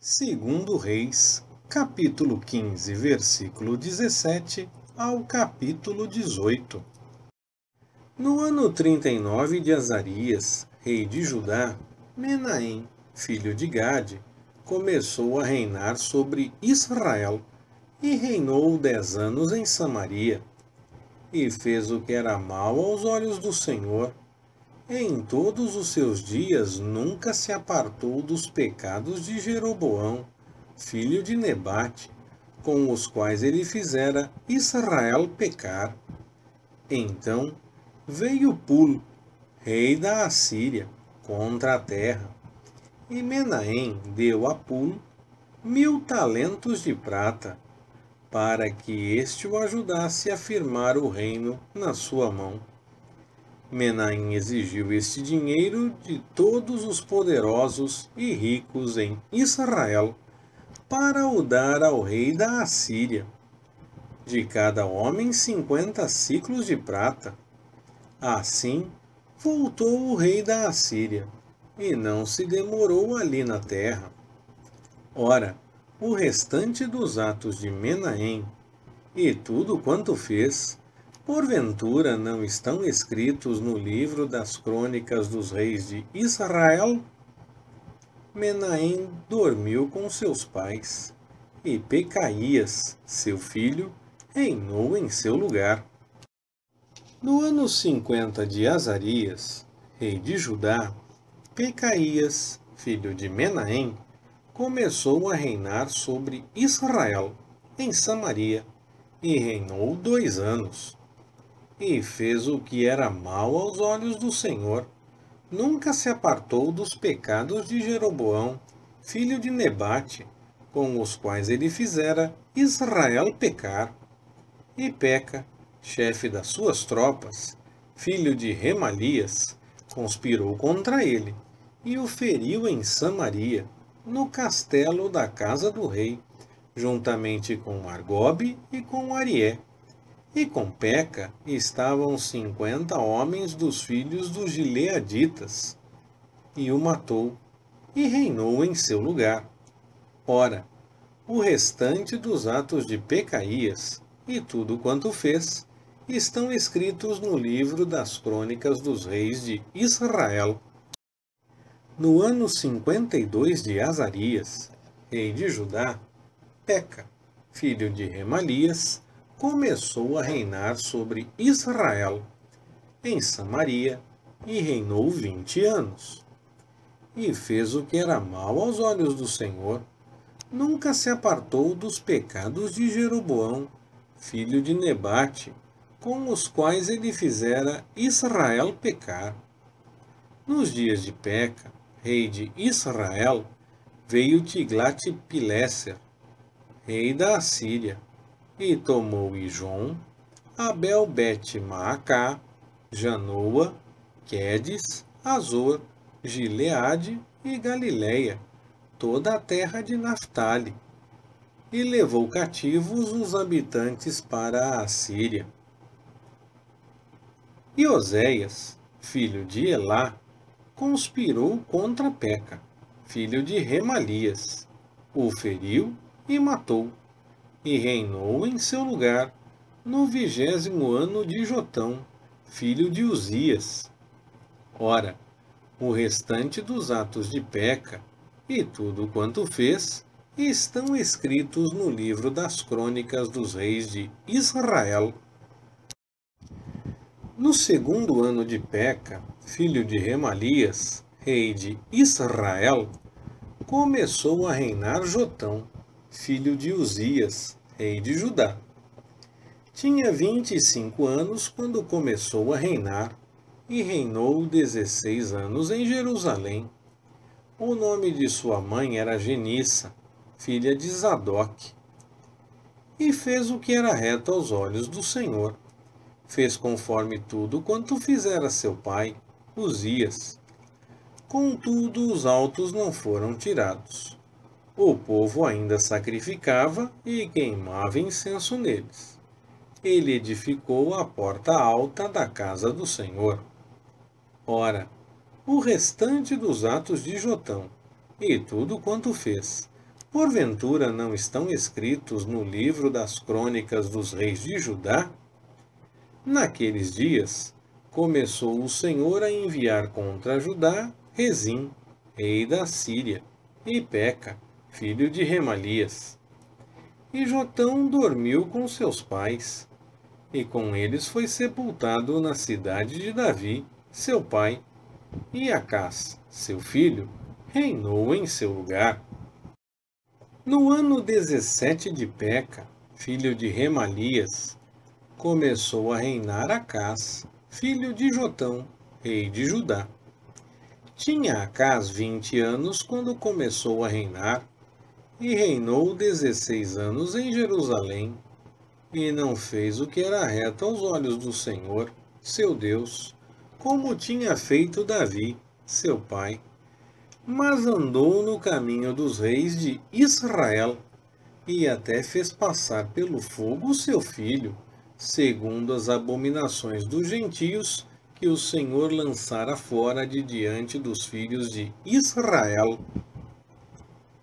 Segundo Reis, capítulo 15, versículo 17 ao capítulo 18. No ano 39 de Azarias, rei de Judá, Menahem, filho de Gade, começou a reinar sobre Israel e reinou 10 anos em Samaria. E fez o que era mal aos olhos do Senhor. Em todos os seus dias nunca se apartou dos pecados de Jeroboão, filho de Nebate, com os quais ele fizera Israel pecar. Então veio Pul, rei da Assíria, contra a terra, e Menahem deu a Pul 1000 talentos de prata, para que este o ajudasse a firmar o reino na sua mão. Menahem exigiu este dinheiro de todos os poderosos e ricos em Israel, para o dar ao rei da Assíria. De cada homem 50 siclos de prata. Assim, voltou o rei da Assíria, e não se demorou ali na terra. Ora, o restante dos atos de Menahem, e tudo quanto fez, porventura não estão escritos no livro das crônicas dos reis de Israel? Menahem dormiu com seus pais, e Pecaías, seu filho, reinou em seu lugar. No ano 50 de Azarias, rei de Judá, Pecaías, filho de Menahem, começou a reinar sobre Israel, em Samaria, e reinou 2 anos. E fez o que era mal aos olhos do Senhor. Nunca se apartou dos pecados de Jeroboão, filho de Nebate, com os quais ele fizera Israel pecar. E Peca, chefe das suas tropas, filho de Remalias, conspirou contra ele, e o feriu em Samaria, no castelo da casa do rei, juntamente com Argobe e com Arié. E com Peca estavam 50 homens dos filhos dos Gileaditas, e o matou, e reinou em seu lugar. Ora, o restante dos atos de Pecaías, e tudo quanto fez, estão escritos no livro das crônicas dos reis de Israel. No ano 52 de Azarias, rei de Judá, Peca, filho de Remalias, começou a reinar sobre Israel, em Samaria, e reinou 20 anos. E fez o que era mal aos olhos do Senhor. Nunca se apartou dos pecados de Jeroboão, filho de Nebate, com os quais ele fizera Israel pecar. Nos dias de Peca, rei de Israel, veio Tiglat-Pileser, rei da Assíria, e tomou Ijon, Abel-Bet-Maacá, Janoa, Quedes, Azor, Gileade e Galileia, toda a terra de Naftali, e levou cativos os habitantes para a Assíria. E Oséias, filho de Elá, conspirou contra Peca, filho de Remalias, o feriu e matou, e reinou em seu lugar no 20º ano de Jotão, filho de Uzias. Ora, o restante dos atos de Peca, e tudo quanto fez, estão escritos no livro das crônicas dos reis de Israel. No 2º ano de Peca, filho de Remalias, rei de Israel, começou a reinar Jotão, filho de Uzias, rei de Judá. Tinha 25 anos quando começou a reinar, e reinou 16 anos em Jerusalém. O nome de sua mãe era Genissa, filha de Zadok. E fez o que era reto aos olhos do Senhor. Fez conforme tudo quanto fizera seu pai, Uzias. Contudo, os altos não foram tirados. O povo ainda sacrificava e queimava incenso neles. Ele edificou a porta alta da casa do Senhor. Ora, o restante dos atos de Jotão, e tudo quanto fez, porventura não estão escritos no livro das crônicas dos reis de Judá? Naqueles dias, começou o Senhor a enviar contra Judá Rezim, rei da Síria, e Peca, filho de Remalias. E Jotão dormiu com seus pais, e com eles foi sepultado na cidade de Davi, seu pai, e Acás, seu filho, reinou em seu lugar. No ano 17 de Peca, filho de Remalias, começou a reinar Acás, filho de Jotão, rei de Judá. Tinha Acás 20 anos quando começou a reinar, e reinou 16 anos em Jerusalém, e não fez o que era reto aos olhos do Senhor, seu Deus, como tinha feito Davi, seu pai, mas andou no caminho dos reis de Israel, e até fez passar pelo fogo seu filho, segundo as abominações dos gentios que o Senhor lançara fora de diante dos filhos de Israel.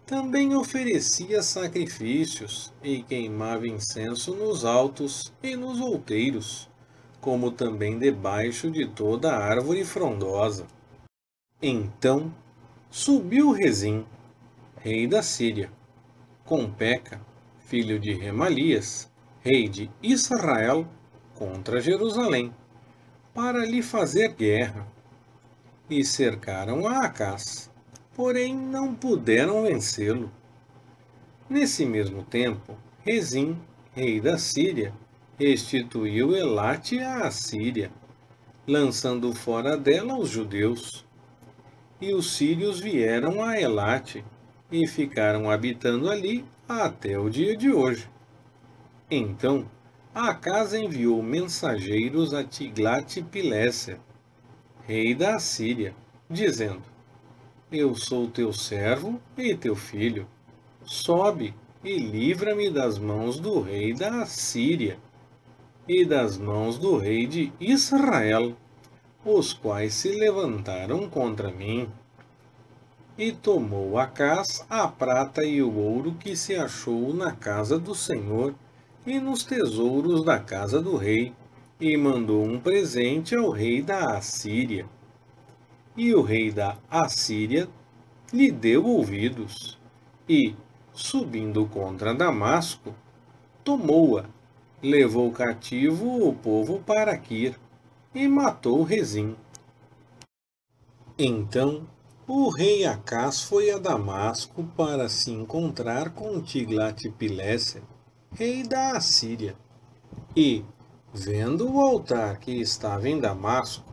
Também oferecia sacrifícios e queimava incenso nos altos e nos outeiros, como também debaixo de toda árvore frondosa. Então subiu Rezim, rei da Síria, com Peca, filho de Remalias, rei de Israel, contra Jerusalém, para lhe fazer guerra. E cercaram a Acás, porém não puderam vencê-lo. Nesse mesmo tempo, Rezim, rei da Síria, restituiu Elate à Assíria, lançando fora dela os judeus. E os sírios vieram a Elate, e ficaram habitando ali até o dia de hoje. Então, Acás enviou mensageiros a Tiglat-Pileser, rei da Assíria, dizendo: Eu sou teu servo e teu filho. Sobe e livra-me das mãos do rei da Assíria e das mãos do rei de Israel, os quais se levantaram contra mim. E tomou Acás a prata e o ouro que se achou na casa do Senhor e nos tesouros da casa do rei, e mandou um presente ao rei da Assíria. E o rei da Assíria lhe deu ouvidos, e, subindo contra Damasco, tomou-a, levou cativo o povo para Quir, e matou Rezim. Então o rei Acás foi a Damasco para se encontrar com Tiglat-Pileser, rei da Assíria, e, vendo o altar que estava em Damasco,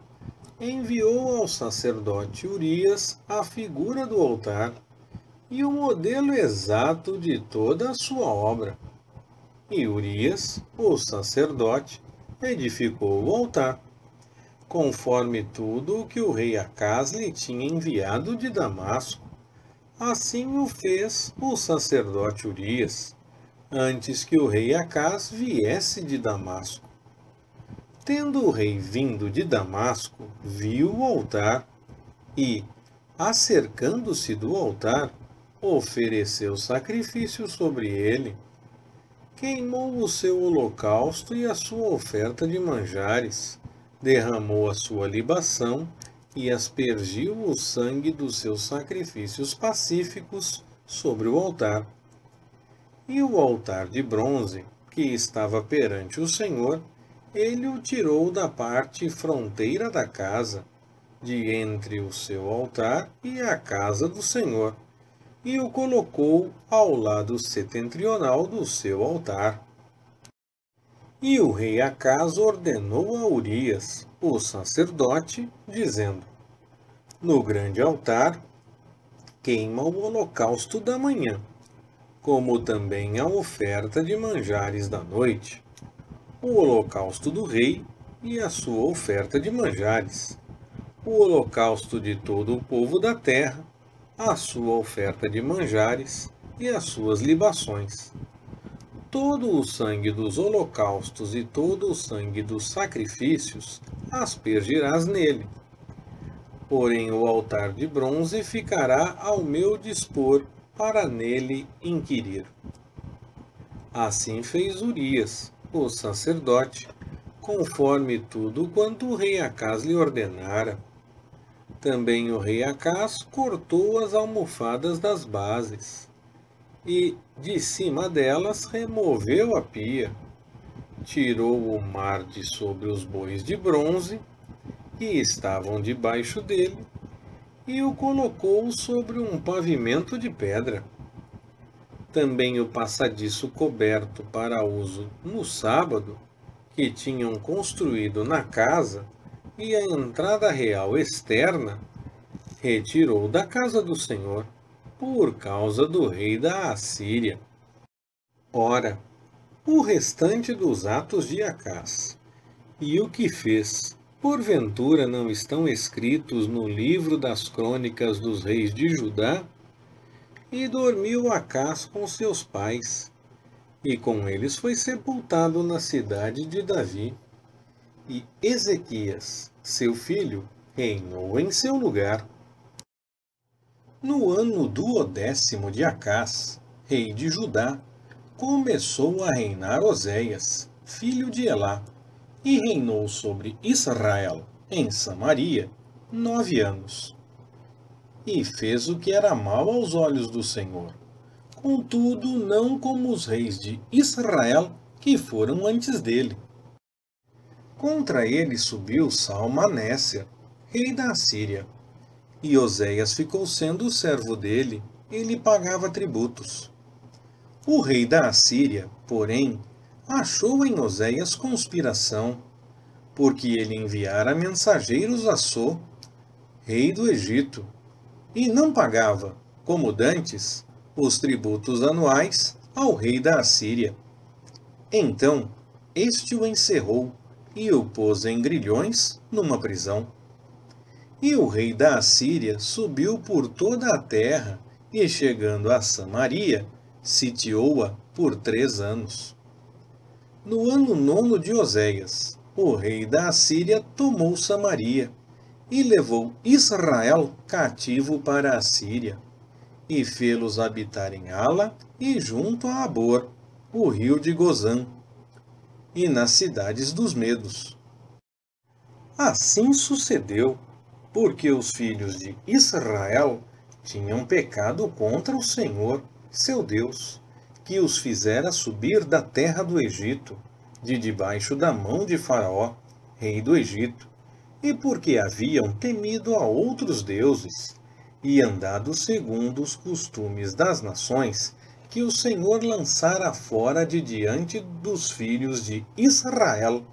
enviou ao sacerdote Urias a figura do altar e o modelo exato de toda a sua obra. E Urias, o sacerdote, edificou o altar, conforme tudo o que o rei Acás lhe tinha enviado de Damasco. Assim o fez o sacerdote Urias, antes que o rei Acás viesse de Damasco. Tendo o rei vindo de Damasco, viu o altar e, acercando-se do altar, ofereceu sacrifício sobre ele. Queimou o seu holocausto e a sua oferta de manjares, derramou a sua libação e aspergiu o sangue dos seus sacrifícios pacíficos sobre o altar. E o altar de bronze, que estava perante o Senhor, ele o tirou da parte fronteira da casa, de entre o seu altar e a casa do Senhor, e o colocou ao lado setentrional do seu altar. E o rei Acás ordenou a Urias, o sacerdote, dizendo: No grande altar, queima o holocausto da manhã, como também a oferta de manjares da noite, o holocausto do rei e a sua oferta de manjares, o holocausto de todo o povo da terra, a sua oferta de manjares e as suas libações. Todo o sangue dos holocaustos e todo o sangue dos sacrifícios aspergirás nele. Porém o altar de bronze ficará ao meu dispor para nele inquirir. Assim fez Urias, o sacerdote, conforme tudo quanto o rei Acás lhe ordenara. Também o rei Acás cortou as almofadas das bases, e, de cima delas, removeu a pia, tirou o mar de sobre os bois de bronze, que estavam debaixo dele, e o colocou sobre um pavimento de pedra. Também o passadiço coberto para uso no sábado, que tinham construído na casa, e a entrada real externa, retirou da casa do Senhor, por causa do rei da Assíria. Ora, o restante dos atos de Acás, e o que fez, porventura não estão escritos no livro das crônicas dos reis de Judá? E dormiu Acás com seus pais, e com eles foi sepultado na cidade de Davi. E Ezequias, seu filho, reinou em seu lugar. No ano 12º de Acás, rei de Judá, começou a reinar Oséias, filho de Elá, e reinou sobre Israel, em Samaria, 9 anos. E fez o que era mal aos olhos do Senhor, contudo não como os reis de Israel que foram antes dele. Contra ele subiu Salmanéser, rei da Assíria, e Oséias ficou sendo servo dele, e lhe pagava tributos. O rei da Assíria, porém, achou em Oséias conspiração, porque ele enviara mensageiros a So, rei do Egito, e não pagava, como dantes, os tributos anuais ao rei da Assíria. Então, este o encerrou e o pôs em grilhões numa prisão. E o rei da Assíria subiu por toda a terra e, chegando a Samaria, sitiou-a por 3 anos. No ano 9º de Oséias, o rei da Assíria tomou Samaria e levou Israel cativo para a Síria, e fê-los habitar em Ala e junto a Abor, o rio de Gozã, e nas cidades dos Medos. Assim sucedeu, porque os filhos de Israel tinham pecado contra o Senhor, seu Deus, que os fizera subir da terra do Egito, de debaixo da mão de Faraó, rei do Egito, e porque haviam temido a outros deuses, e andado segundo os costumes das nações, que o Senhor lançara fora de diante dos filhos de Israel,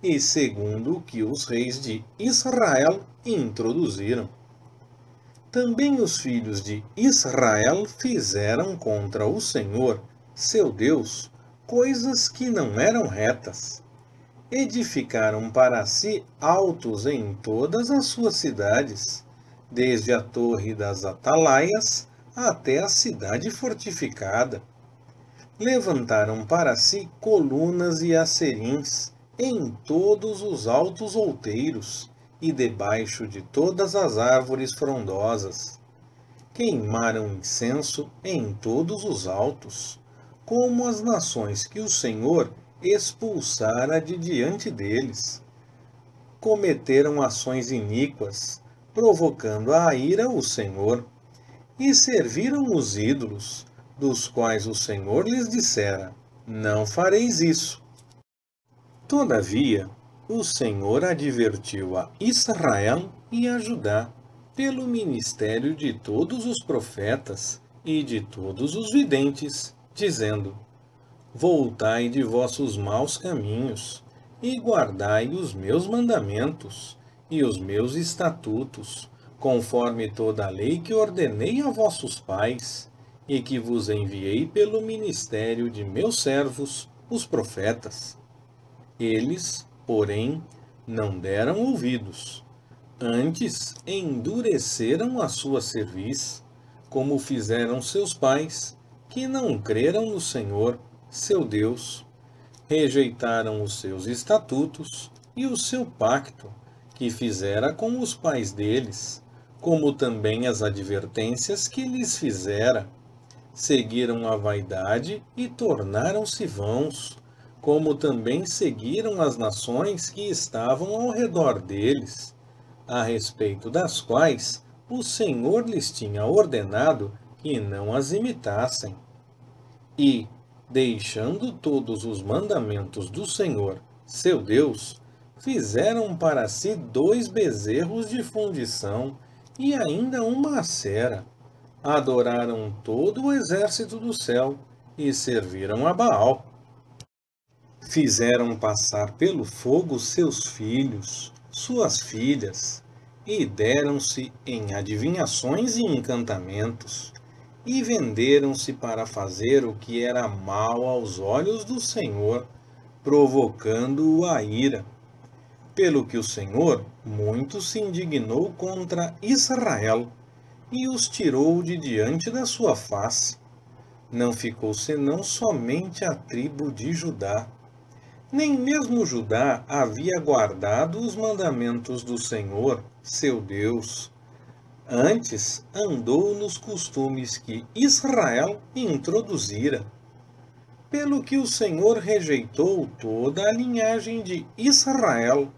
e segundo o que os reis de Israel introduziram. Também os filhos de Israel fizeram contra o Senhor, seu Deus, coisas que não eram retas. Edificaram para si altos em todas as suas cidades, desde a torre das atalaias até a cidade fortificada. Levantaram para si colunas e acerins em todos os altos outeiros e debaixo de todas as árvores frondosas. Queimaram incenso em todos os altos, como as nações que o Senhor expulsara de diante deles. Cometeram ações iníquas, provocando a ira o Senhor, e serviram os ídolos, dos quais o Senhor lhes dissera: não fareis isso. Todavia, o Senhor advertiu a Israel e a Judá, pelo ministério de todos os profetas e de todos os videntes, dizendo: voltai de vossos maus caminhos, e guardai os meus mandamentos e os meus estatutos, conforme toda a lei que ordenei a vossos pais, e que vos enviei pelo ministério de meus servos, os profetas. Eles, porém, não deram ouvidos. Antes, endureceram a sua cerviz, como fizeram seus pais, que não creram no Senhor, seu Deus. Rejeitaram os seus estatutos e o seu pacto, que fizera com os pais deles, como também as advertências que lhes fizera, Seguiram a vaidade e tornaram-se vãos, como também seguiram as nações que estavam ao redor deles, a respeito das quais o Senhor lhes tinha ordenado que não as imitassem. E, deixando todos os mandamentos do Senhor, seu Deus, fizeram para si 2 bezerros de fundição e ainda uma acera. Adoraram todo o exército do céu e serviram a Baal. Fizeram passar pelo fogo seus filhos, suas filhas, e deram-se em adivinhações e encantamentos, e venderam-se para fazer o que era mal aos olhos do Senhor, provocando-o a ira. Pelo que o Senhor muito se indignou contra Israel, e os tirou de diante da sua face. Não ficou senão somente a tribo de Judá. Nem mesmo Judá havia guardado os mandamentos do Senhor, seu Deus. Antes andou nos costumes que Israel introduzira. Pelo que o Senhor rejeitou toda a linhagem de Israel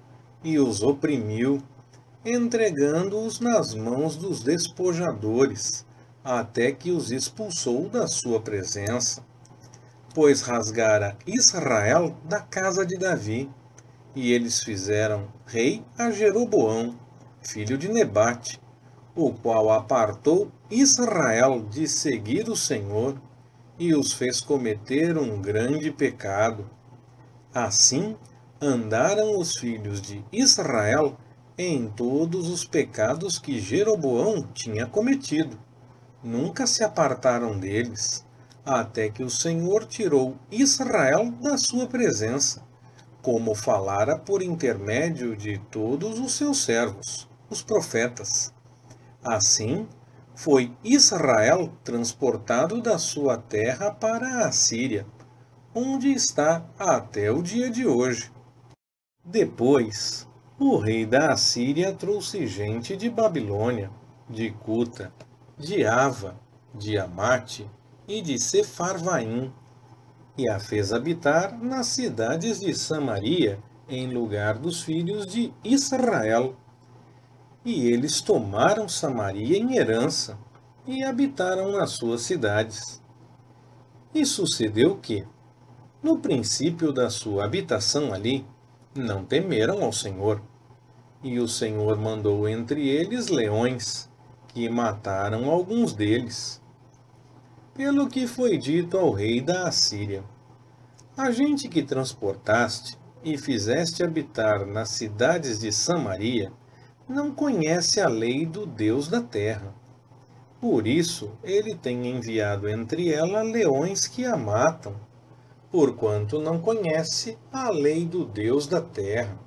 e os oprimiu, entregando-os nas mãos dos despojadores, até que os expulsou da sua presença. Pois rasgara Israel da casa de Davi, e eles fizeram rei a Jeroboão, filho de Nebate, o qual apartou Israel de seguir o Senhor, e os fez cometer um grande pecado. Assim andaram os filhos de Israel em todos os pecados que Jeroboão tinha cometido. Nunca se apartaram deles, até que o Senhor tirou Israel da sua presença, como falara por intermédio de todos os seus servos, os profetas. Assim, foi Israel transportado da sua terra para a Assíria, onde está até o dia de hoje. Depois, o rei da Assíria trouxe gente de Babilônia, de Cuta, de Ava, de Amate e de Sefarvaim, e a fez habitar nas cidades de Samaria, em lugar dos filhos de Israel. E eles tomaram Samaria em herança, e habitaram nas suas cidades. E sucedeu que, no princípio da sua habitação ali, não temeram ao Senhor. E o Senhor mandou entre eles leões, que mataram alguns deles. Pelo que foi dito ao rei da Assíria: a gente que transportaste e fizeste habitar nas cidades de Samaria não conhece a lei do Deus da terra. Por isso ele tem enviado entre ela leões que a matam, porquanto não conhece a lei do Deus da terra.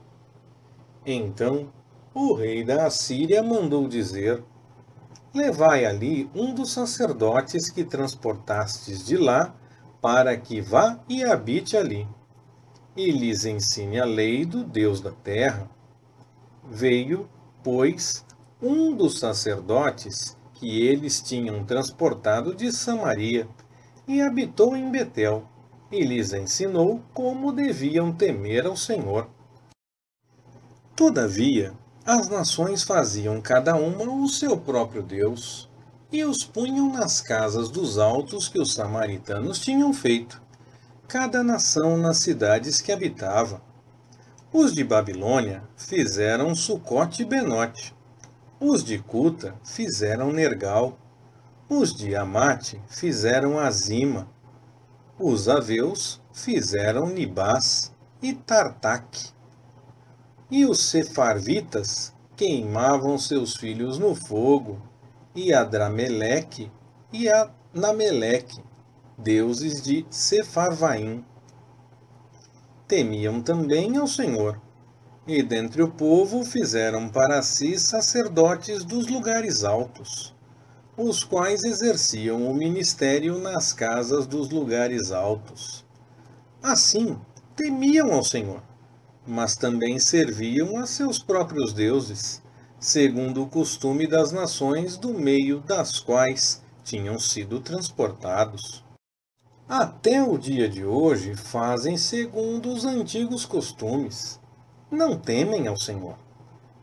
Então o rei da Assíria mandou dizer: levai ali um dos sacerdotes que transportastes de lá, para que vá e habite ali, e lhes ensine a lei do Deus da terra. Veio, pois, um dos sacerdotes que eles tinham transportado de Samaria, e habitou em Betel, e lhes ensinou como deviam temer ao Senhor. Todavia, as nações faziam cada uma o seu próprio Deus, e os punham nas casas dos altos que os samaritanos tinham feito, cada nação nas cidades que habitava. Os de Babilônia fizeram Sucote e Benote, os de Cuta fizeram Nergal, os de Amate fizeram Azima, os aveus fizeram Nibás e Tartaque. E os sefarvitas queimavam seus filhos no fogo, e Adrameleque e Anameleque, deuses de Sefarvaim. Temiam também ao Senhor, e dentre o povo fizeram para si sacerdotes dos lugares altos, os quais exerciam o ministério nas casas dos lugares altos. Assim, temiam ao Senhor, mas também serviam a seus próprios deuses, segundo o costume das nações do meio das quais tinham sido transportados. Até o dia de hoje fazem segundo os antigos costumes. Não temem ao Senhor,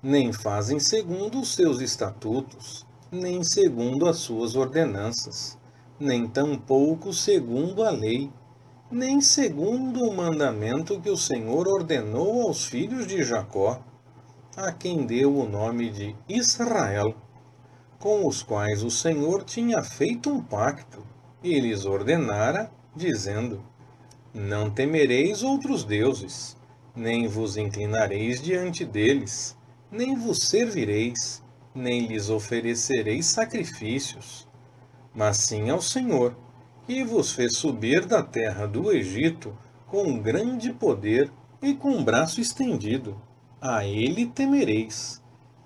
nem fazem segundo os seus estatutos, nem segundo as suas ordenanças, nem tampouco segundo a lei, nem segundo o mandamento que o Senhor ordenou aos filhos de Jacó, a quem deu o nome de Israel, com os quais o Senhor tinha feito um pacto, e lhes ordenara, dizendo: Não temereis outros deuses, nem vos inclinareis diante deles, nem vos servireis, nem lhes oferecereis sacrifícios, mas sim ao Senhor, que vos fez subir da terra do Egito com grande poder e com braço estendido. A ele temereis,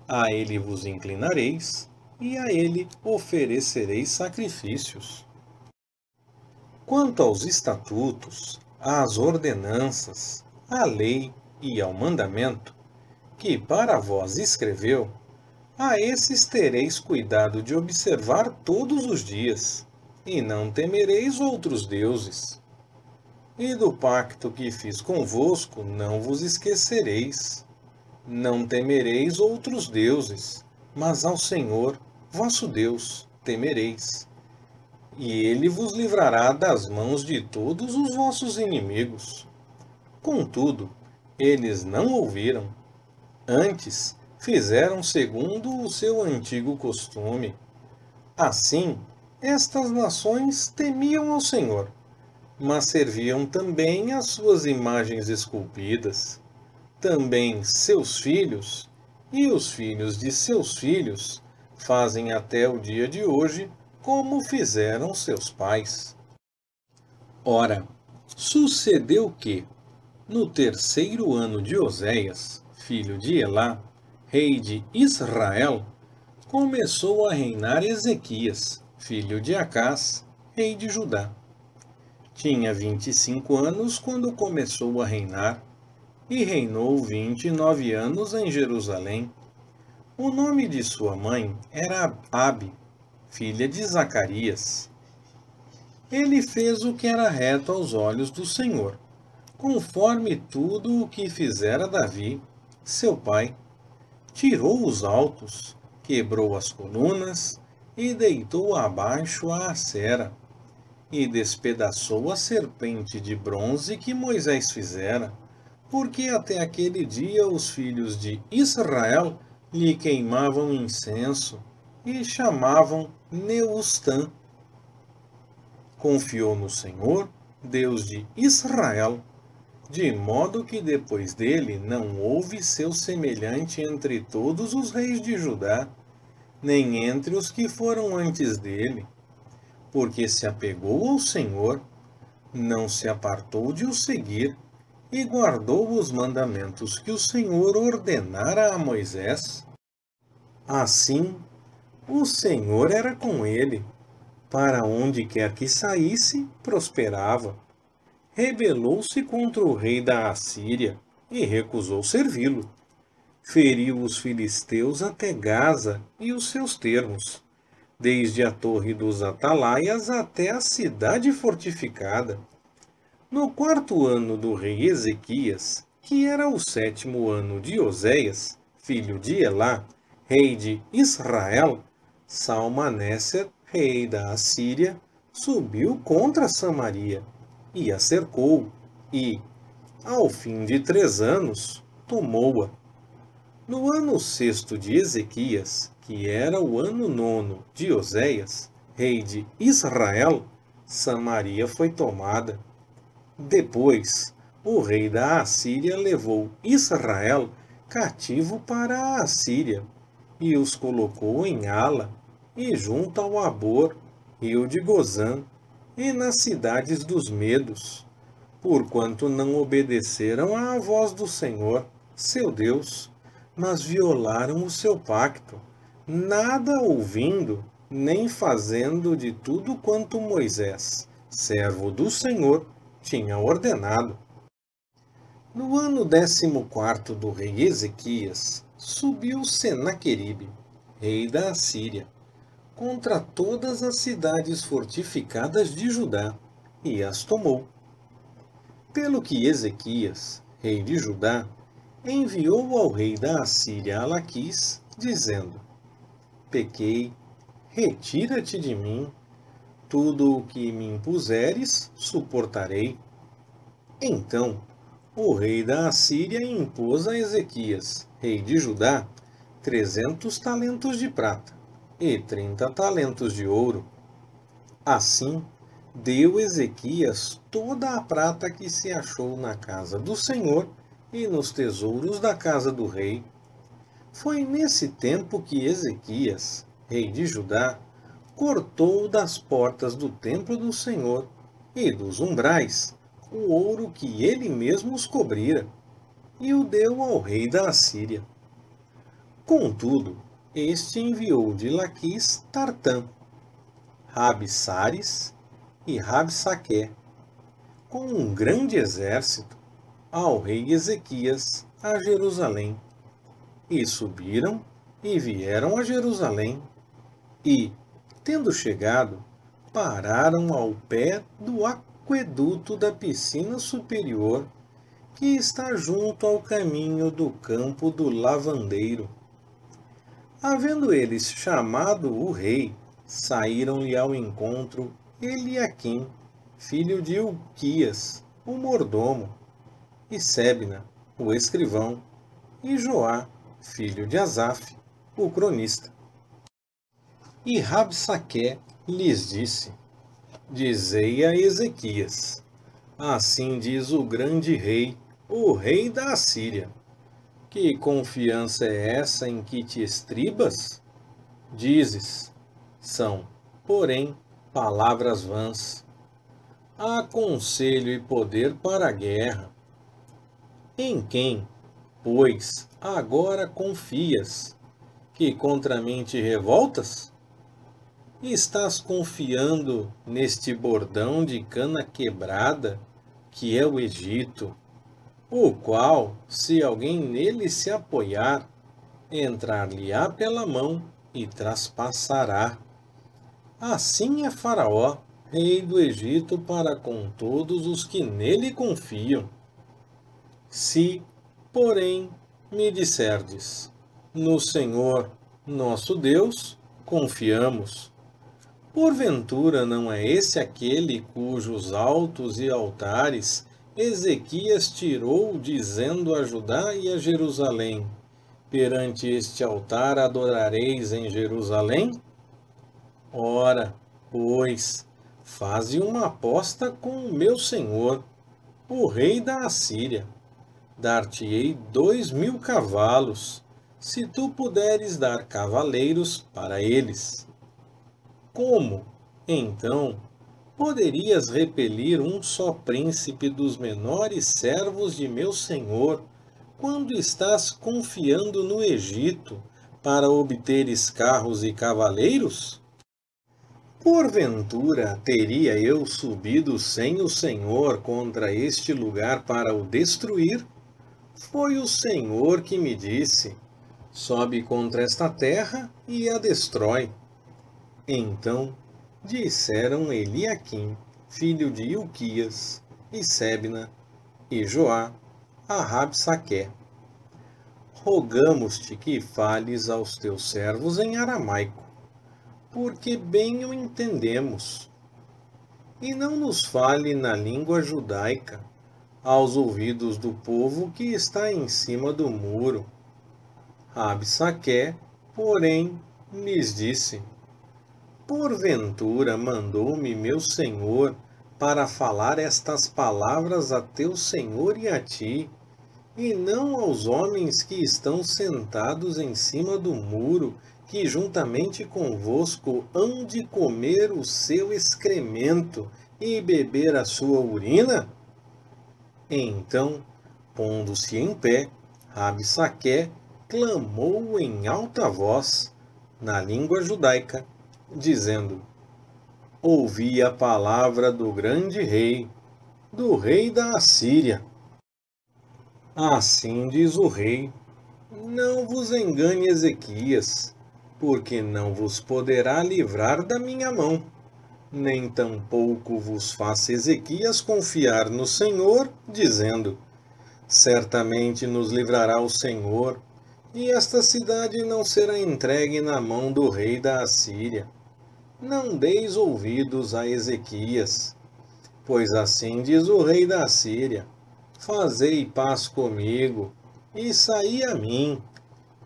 a ele vos inclinareis, e a ele oferecereis sacrifícios. Quanto aos estatutos, às ordenanças, à lei e ao mandamento, que para vós escreveu, a esses tereis cuidado de observar todos os dias, e não temereis outros deuses. E do pacto que fiz convosco não vos esquecereis. Não temereis outros deuses, mas ao Senhor, vosso Deus, temereis. E ele vos livrará das mãos de todos os vossos inimigos. Contudo, eles não ouviram. Antes, fizeram segundo o seu antigo costume. Assim, estas nações temiam ao Senhor, mas serviam também às suas imagens esculpidas. Também seus filhos e os filhos de seus filhos fazem até o dia de hoje como fizeram seus pais. Ora, sucedeu que, no terceiro ano de Oséias, filho de Elá, rei de Israel, começou a reinar Ezequias, filho de Acás, rei de Judá. Tinha 25 anos quando começou a reinar, e reinou 29 anos em Jerusalém. O nome de sua mãe era Abi, filha de Zacarias. Ele fez o que era reto aos olhos do Senhor, conforme tudo o que fizera Davi, seu pai. Tirou os altos, quebrou as colunas e deitou abaixo a Acera, e despedaçou a serpente de bronze que Moisés fizera, porque até aquele dia os filhos de Israel lhe queimavam incenso e chamavam Neustã. Confiou no Senhor, Deus de Israel, de modo que depois dele não houve seu semelhante entre todos os reis de Judá, nem entre os que foram antes dele, porque se apegou ao Senhor, não se apartou de o seguir, e guardou os mandamentos que o Senhor ordenara a Moisés. Assim, o Senhor era com ele, para onde quer que saísse, prosperava. Rebelou-se contra o rei da Assíria e recusou servi-lo. Feriu os filisteus até Gaza e os seus termos, desde a torre dos atalaias até a cidade fortificada. No quarto ano do rei Ezequias, que era o 7º ano de Oséias, filho de Elá, rei de Israel, Salmaneser, rei da Assíria, subiu contra Samaria e a cercou, e, ao fim de 3 anos, tomou-a. No ano 6º de Ezequias, que era o ano 9º de Oséias, rei de Israel, Samaria foi tomada. Depois, o rei da Assíria levou Israel cativo para a Assíria, e os colocou em Ala, e junto ao Abor, rio de Gozã, e nas cidades dos Medos, porquanto não obedeceram à voz do Senhor, seu Deus, mas violaram o seu pacto, nada ouvindo, nem fazendo de tudo quanto Moisés, servo do Senhor, tinha ordenado. No ano 14º do rei Ezequias, subiu Senaqueribe, rei da Assíria, contra todas as cidades fortificadas de Judá, e as tomou. Pelo que Ezequias, rei de Judá, enviou ao rei da Assíria a Laquis, dizendo: Pequei, retira-te de mim, tudo o que me impuseres, suportarei. Então, o rei da Assíria impôs a Ezequias, rei de Judá, 300 talentos de prata e 30 talentos de ouro. Assim, deu Ezequias toda a prata que se achou na casa do Senhor e nos tesouros da casa do rei. Foi nesse tempo que Ezequias, rei de Judá, cortou das portas do templo do Senhor e dos umbrais o ouro que ele mesmo os cobrira, e o deu ao rei da Assíria. Contudo, este enviou de Laquis Tartã, Rabsaris e Rabsaqué, com um grande exército, ao rei Ezequias a Jerusalém. E subiram e vieram a Jerusalém, e, tendo chegado, pararam ao pé do aqueduto da piscina superior, que está junto ao caminho do campo do lavandeiro. Havendo eles chamado o rei, saíram-lhe ao encontro Eliaquim, filho de Hilquias, o mordomo, e Sebna, o escrivão, e Joá, filho de Asaf, o cronista. E Rabsaqué lhes disse: Dizei a Ezequias: Assim diz o grande rei, o rei da Assíria: Que confiança é essa em que te estribas? Dizes: São, porém, palavras vãs. Há conselho e poder para a guerra. Em quem, pois, agora confias, que contra mim te revoltas? Estás confiando neste bordão de cana quebrada, que é o Egito, o qual, se alguém nele se apoiar, entrar-lhe-á pela mão e traspassará. Assim é Faraó, rei do Egito, para com todos os que nele confiam. Se, porém, me disserdes: No Senhor, nosso Deus, confiamos. Porventura não é esse aquele cujos altos e altares Ezequias tirou, dizendo a Judá e a Jerusalém: Perante este altar adorareis em Jerusalém? Ora, pois, faze uma aposta com o meu senhor, o rei da Assíria. Dar-te-ei 2.000 cavalos, se tu puderes dar cavaleiros para eles. Como, então, poderias repelir um só príncipe dos menores servos de meu senhor, quando estás confiando no Egito, para obteres carros e cavaleiros? Porventura teria eu subido sem o Senhor contra este lugar para o destruir? Foi o Senhor que me disse: Sobe contra esta terra e a destrói. Então disseram Eliaquim, filho de Hilquias, e Sebna, e Joá, a Rabsaqué: Rogamos-te que fales aos teus servos em aramaico, porque bem o entendemos, e não nos fale na língua judaica, aos ouvidos do povo que está em cima do muro. Rabsaqué, porém, lhes disse: Porventura mandou-me meu senhor para falar estas palavras a teu senhor e a ti, e não aos homens que estão sentados em cima do muro, que juntamente convosco hão de comer o seu excremento e beber a sua urina? Então, pondo-se em pé, Rabsaqué clamou em alta voz, na língua judaica, dizendo: Ouvi a palavra do grande rei, do rei da Assíria. Assim diz o rei: Não vos engane Ezequias, porque não vos poderá livrar da minha mão. Nem tampouco vos faça Ezequias confiar no Senhor, dizendo: certamente nos livrará o Senhor, e esta cidade não será entregue na mão do rei da Assíria. Não deis ouvidos a Ezequias, pois assim diz o rei da Assíria: fazei paz comigo, e saí a mim,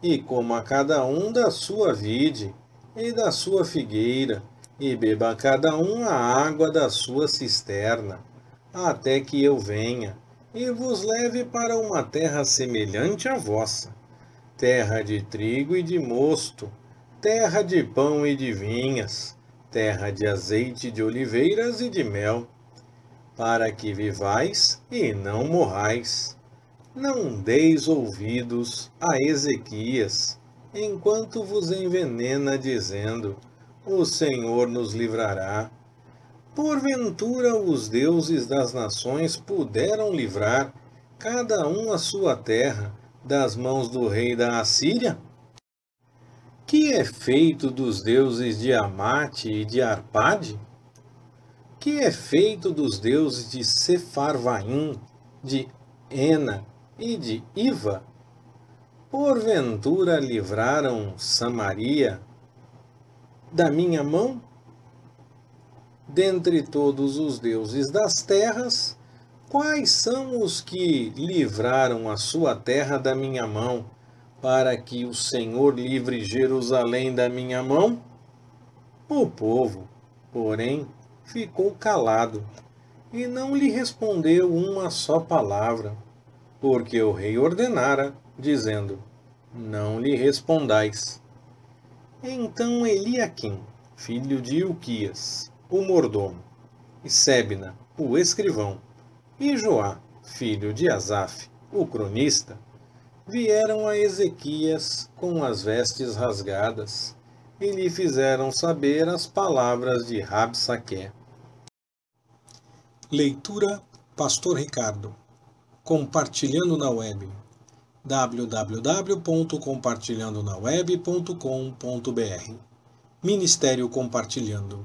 e coma cada um da sua vide e da sua figueira, e beba cada um a água da sua cisterna, até que eu venha, e vos leve para uma terra semelhante à vossa, terra de trigo e de mosto, terra de pão e de vinhas, terra de azeite de oliveiras e de mel, para que vivais e não morrais. Não deis ouvidos a Ezequias, enquanto vos envenena, dizendo: o Senhor nos livrará. Porventura os deuses das nações puderam livrar, cada um a sua terra, das mãos do rei da Assíria? Que é feito dos deuses de Amate e de Arpade? Que é feito dos deuses de Sefarvaim, de Ena e de Iva? Porventura livraram Samaria da minha mão? Dentre todos os deuses das terras, quais são os que livraram a sua terra da minha mão, para que o Senhor livre Jerusalém da minha mão? O povo, porém, ficou calado, e não lhe respondeu uma só palavra, porque o rei ordenara, dizendo: não lhe respondais. Então Eliaquim, filho de Hilquias, o mordomo, e Sebna, o escrivão, e Joá, filho de Asaf, o cronista, vieram a Ezequias com as vestes rasgadas, e lhe fizeram saber as palavras de Rabsaqué. Leitura Pastor Ricardo. Compartilhando na web. www.compartilhandonaweb.com.br. Ministério Compartilhando.